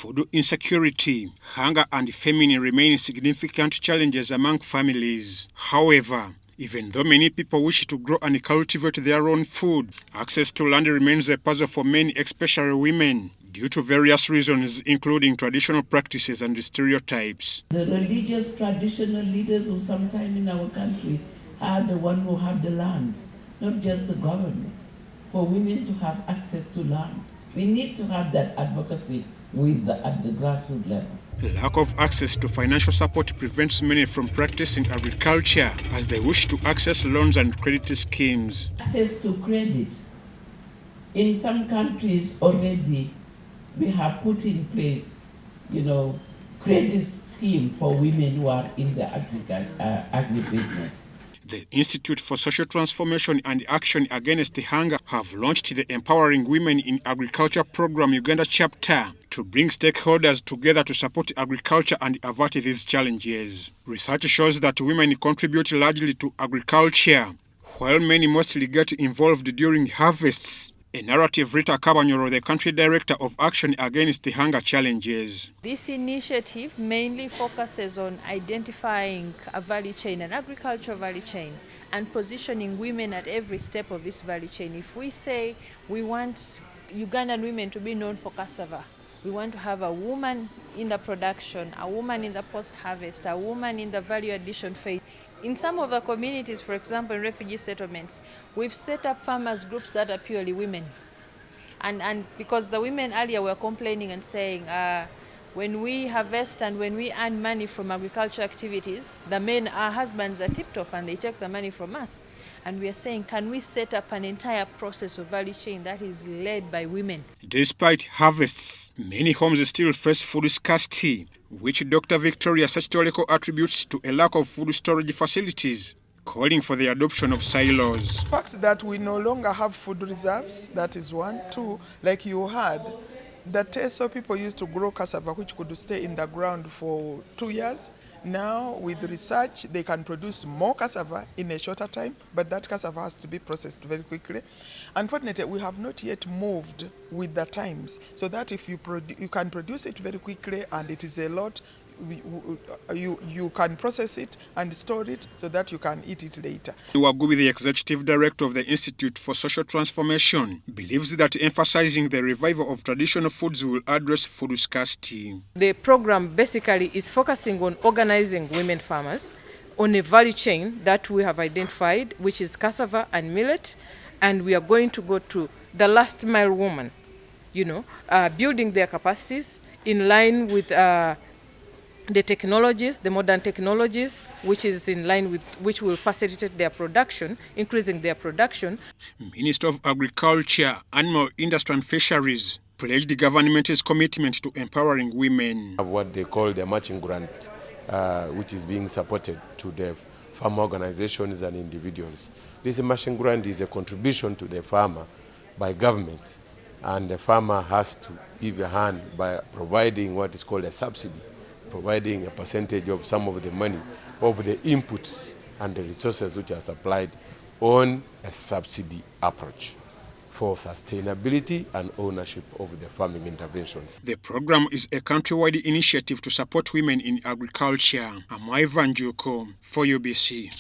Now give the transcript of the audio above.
Food insecurity, hunger and famine remain significant challenges among families. However, even though many people wish to grow and cultivate their own food, access to land remains a puzzle for many, especially women, due to various reasons, including traditional practices and stereotypes. The religious traditional leaders of some time in our country are the ones who have the land, not just the government, for women to have access to land. We need to have that advocacy at the grassroots level. Lack of access to financial support prevents many from practicing agriculture as they wish to access loans and credit schemes. Access to credit. In some countries already, we have put in place, credit scheme for women who are in the agribusiness. The Institute for Social Transformation and Action Against Hunger have launched the Empowering Women in Agriculture Program Uganda chapter to bring stakeholders together to support agriculture and avert these challenges. Research shows that women contribute largely to agriculture, while men mostly get involved during harvests. A narrative Rita Kabanyoro, the country director of Action Against Hunger Challenges. This initiative mainly focuses on identifying a value chain, an agricultural value chain, and positioning women at every step of this value chain. If we say we want Ugandan women to be known for cassava, we want to have a woman in the production, a woman in the post-harvest, a woman in the value addition phase. In some of the communities, for example, in refugee settlements, we've set up farmers groups that are purely women. And because the women earlier were complaining and saying, when we harvest and when we earn money from agriculture activities, the men, our husbands, are tipped off and they take the money from us. And we are saying, can we set up an entire process of value chain that is led by women? Despite harvests, many homes still face food scarcity, which Dr. Victoria Sachitoleko attributes to a lack of food storage facilities, calling for the adoption of silos. The fact that we no longer have food reserves, that is one. Two, like you had, the Teso people used to grow cassava which could stay in the ground for 2 years. Now, with research, they can produce more cassava in a shorter time, but that cassava has to be processed very quickly. Unfortunately, we have not yet moved with the times, so that if you can produce it very quickly and it is a lot, you can process it and store it so that you can eat it later. Wagubi, the executive director of the Institute for Social Transformation, believes that emphasizing the revival of traditional foods will address food scarcity. The program basically is focusing on organizing women farmers on a value chain that we have identified, which is cassava and millet, and we are going to go to the last mile woman, building their capacities in line with the technologies, the modern technologies, which is in line with which will facilitate their production, increasing their production. Minister of Agriculture, Animal Industry and Fisheries pledged the government's commitment to empowering women. What they call the Maching Grant, which is being supported to the farm organizations and individuals. This Maching Grant is a contribution to the farmer by government, and the farmer has to give a hand by providing what is called a subsidy, providing a percentage of some of the money of the inputs and the resources which are supplied on a subsidy approach for sustainability and ownership of the farming interventions. The program is a countrywide initiative to support women in agriculture. I'm Ivan Juko for UBC.